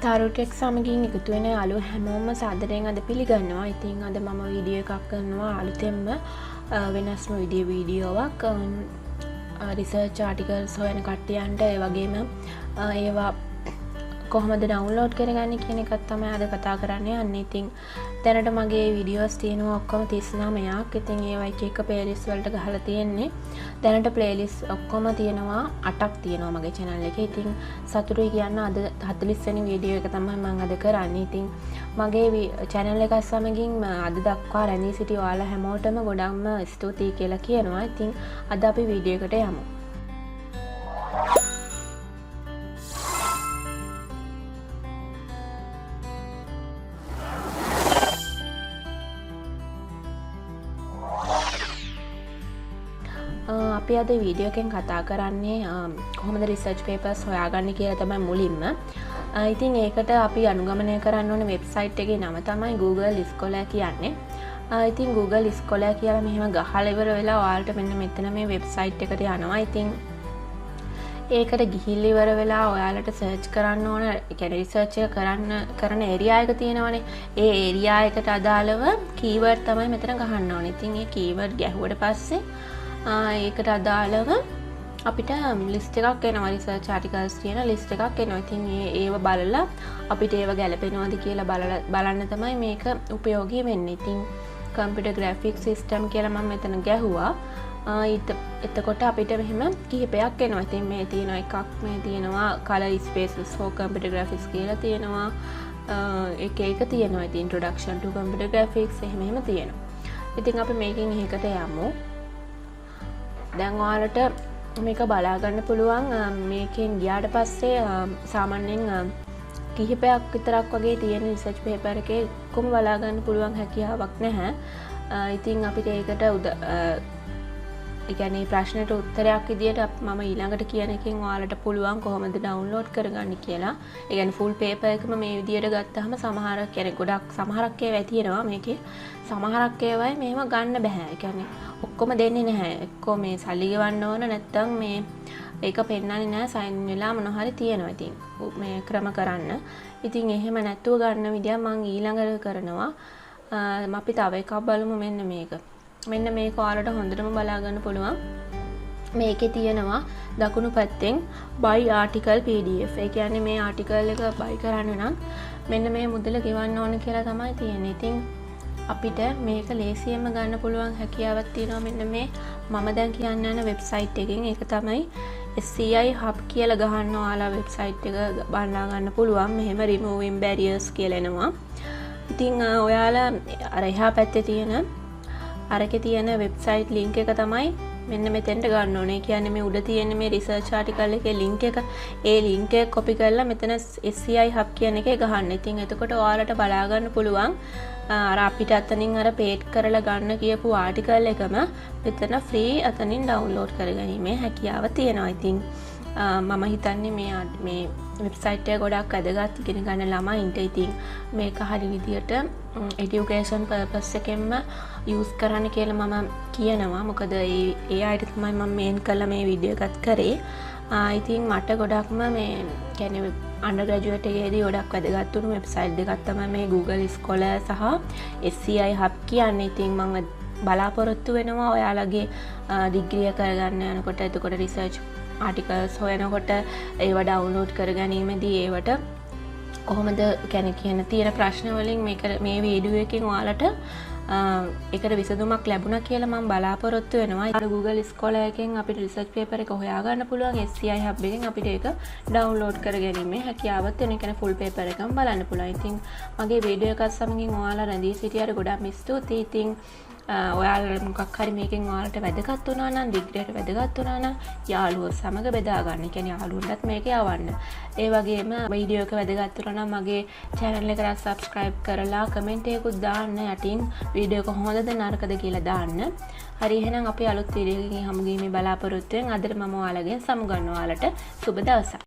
Tharu tech සමගින් එකතු වෙන යාළුවෝ හැමෝම සාදරයෙන් අද පිළිගන්නවා. ඉතින් අද මම වීඩියෝ එකක් කරනවා අලුතෙන්ම වෙනස්ම වීඩියෝවක් රිසර්ච් ආටිකල්ස් හොයන කට්ටියන්ට ඒ වගේම ඒවා කොහොමද ඩවුන්ලෝඩ් කරගන්නේ කියන එකත් තමයි අද කතා කරන්නේ. අන්න ඉතින් දැනට මගේ වීඩියෝස් තියෙනවා ඔක්කොම 39ක්. ඉතින් ඒවා එක එක ප්ලේලිස්ට් වලට ගහලා තියෙන්නේ. දැනට ප්ලේලිස්ට් ඔක්කොම තියෙනවා 8ක් තියෙනවා මගේ channel එකේ. ඉතින් සතුටුයි කියන්න අද 40 වෙනි වීඩියෝ එක තමයි මම අද කරන්නේ. ඉතින් මගේ channel එක සමගින් අද දක්වා රැඳී සිටි ඔයාලා හැමෝටම ගොඩක්ම ස්තුතියි කියලා කියනවා. ඉතින් අද අපි වීඩියෝ එකට යමු. අපි අද වීඩියෝ එකෙන් කතා කරන්නේ කොහොමද රිසර්ච් පේපර්ස් හොයාගන්නේ කියලා තමයි මුලින්ම. ඉතින් ඒකට අපි අනුගමනය කරන්න ඕනේ වෙබ්සයිට් එකේ නම තමයි Google Scholar කියන්නේ. ඉතින් Google Scholar කියලා මෙහෙම ගහලා ඉවර වෙලා ඔයාලට මෙන්න මෙතන මේ වෙබ්සයිට් එකට යනවා. ඉතින් ඒකට ගිහිල්ලා ඉවර වෙලා ඔයාලට සර්ච් කරන්න ඕන, ඒ කියන්නේ රිසර්ච් එක කරන ඒරියා එක තියෙනවනේ. ඒ ඒරියා එකට අදාළව කීවර්ඩ් තමයි මෙතන ගහන්න ඕනේ. ඉතින් මේ කීවර්ඩ් ගැහුවට පස්සේ ඒකට අදාළව අපිට ලිස්ට් එකක් එනවා. රිසර්ච් ආටිකල්ස් කියන ලිස්ට් එකක් එනවා. ඉතින් ඒව බලලා අපිට ඒව ගැලපෙනවද කියලා බලන්න තමයි මේක උපයෝගී වෙන්නේ. ඉතින් කම්පියුටර් ග්‍රැෆික් සිස්ටම් කියලා මම මෙතන ගැහුවා. එතකොට අපිට මෙහෙම කිහිපයක් එනවා. ඉතින් මේ තියෙන එකක් මේ තියෙනවා color spaces for computer graphics කියලා තියෙනවා. එක තියෙනවා. ඉතින් introduction to computer graphics එහෙම තියෙනවා. ඉතින් අපි මේකෙන් එකකට යමු. දැන් ඔයාලට මේක බලා ගන්න පුළුවන්. මේකෙන් ගියාට පස්සේ සාමාන්‍යයෙන් කිහිපයක් විතරක් වගේ තියෙන රිසර්ච් පේපර් එකේ කොහොම බලා ගන්න පුළුවන් හැකියාවක් නැහැ. ඉතින් අපිට ඒකට ඒ කියන්නේ ප්‍රශ්නට උත්තරයක් විදියට මම ඊළඟට කියන එකෙන් ඔයාලට පුළුවන් කොහොමද ඩවුන්ලෝඩ් කරගන්නේ කියලා. ඒ කියන්නේ ෆුල් පේපර් එකම මේ විදියට ගත්තාම සමහරක් කියන්නේ ගොඩක් සමහරක් ඒවා තියෙනවා මේකේ. සමහරක් ඒවායි මේව ගන්න බෑ. ඒ කියන්නේ ඔක්කොම දෙන්නේ නැහැ. එක්කෝ මේ සල්ලි ගෙවන්න ඕන නැත්නම් මේ ඒක පෙන්නන්නේ නැහැ සයින් වෙලා මොන හරි තියෙනවා. ඉතින් මේ ක්‍රම කරන්න. ඉතින් එහෙම නැතුව ගන්න විදිය මම ඊළඟට කරනවා. අපි තව එකක් බලමු. මෙන්න මේක. මෙන්න මේක ඔයාලට හොඳටම බලා ගන්න පුළුවන්. මේකේ තියෙනවා දකුණු පැත්තෙන් buy article PDF. ඒ කියන්නේ මේ ආටිකල් එක buy කරන්න නම් මෙන්න මේ මුදල ගෙවන්න ඕන කියලා තමයි තියෙන්නේ. ඉතින් අපිට මේක ලේසියෙන්ම ගන්න පුළුවන් හැකියාවක් තියෙනවා මෙන්න මේ මම දැන් කියන්න යන වෙබ්සයිට් එකෙන්. ඒක තමයි sci-hub කියලා ගහන්න ඔයාලා වෙබ්සයිට් එක බලලා ගන්න පුළුවන්. මෙහෙම removing barriers කියලා එනවා. ඉතින් ඔයාලා අර එහා පැත්තේ තියෙන අරකේ තියෙන වෙබ්සයිට් ලින්ක් එක තමයි මෙන්න මෙතෙන්ට ගන්න ඕනේ. කියන්නේ මේ උඩ තියෙන මේ රිසර්ච් ආටිකල් එකේ ලින්ක් එක. ඒ ලින්ක් එක කොපි කරලා මෙතන sci-hub කියන එකේ ගහන්න. ඉතින් එතකොට ඔයාලට බලා ගන්න පුළුවන් අර අපිට අතනින් අර පේඩ් කරලා ගන්න කියපු ආටිකල් එකම මෙතන ෆ්‍රී අතනින් ඩවුන්ලෝඩ් කරගැනීමේ හැකියාව තියෙනවා. ඉතින් මම හිතන්නේ මේ වෙබ්සයිට් එක ගොඩක් වැදගත් ඉගෙන ගන්න ළමයින්ට. ඉතින් මේක හරි විදියට එඩියුකේෂන් පර්පස් එකෙන්ම යූස් කරන්න කියලා මම කියනවා. මොකද ඒ අයට තමයි මම මේන් කළා මේ වීඩියෝ එකත් කරේ. ඉතින් මට ගොඩක්ම මේ කියන්නේ අන්ඩර්ග්‍රැජුවේට් එකේදී ගොඩක් වැදගත් වුණු වෙබ්සයිට් දෙකක් තමයි මේ Google Scholar සහ sci-hub කියන්නේ. ඉතින් මම බලාපොරොත්තු වෙනවා ඔයාලගේ ඩිග්‍රිය කරගන්න යනකොට එතකොට රිසර්ච් ආටිකල්ස් හොයනකොට ඒව ඩවුන්ලෝඩ් කරගැනීමේදී ඒවට කොහොමද කියන තියෙන ප්‍රශ්න වලින් මේ වීඩියෝ එකෙන් ඔයාලට ඒකට විසඳුමක් ලැබුණා කියලා මම බලාපොරොත්තු වෙනවා. අර Google Scholar එකෙන් අපිට රිසර්ච් පේපර් එක හොයාගන්න පුළුවන්. sci-hub එකෙන් අපිට ඒක ඩවුන්ලෝඩ් කරගැනීමේ හැකියාවක් තියෙන. ඒ කියන්නේ ෆුල් පේපර් එකම බලන්න පුළුවන්. ඉතින් මගේ වීඩියෝ එකත් සමගින් ඔයාලා රැඳී සිටියට ගොඩාක් ස්තුතියි. ඉතින් ඔයාලා මොකක් හරි මේකෙන් ඔයාලට වැදගත් වුණා නම් ඩිග්‍රියට වැදගත් වුණා නම් යාළුවෝ සමග බෙදා ගන්න. ඒ කියන්නේ යාළුවන්ටත් මේක යවන්න. ඒ වගේම වීඩියෝ එක වැදගත් වුණා නම් මගේ channel එකට subscribe කරලා කමෙන්ට් එකකුත් දාන්න. යටින් වීඩියෝ එක හොඳද නරකද කියලා දාන්න. හරි එහෙනම් අපි අලුත් වීඩියෝ එකකින් හමු ගිහින් බලාපොරොත්තු වෙන අදට මම ඔයාලගෙන් සමු ගන්නවා. ඔයාලට සුබ දවසක්.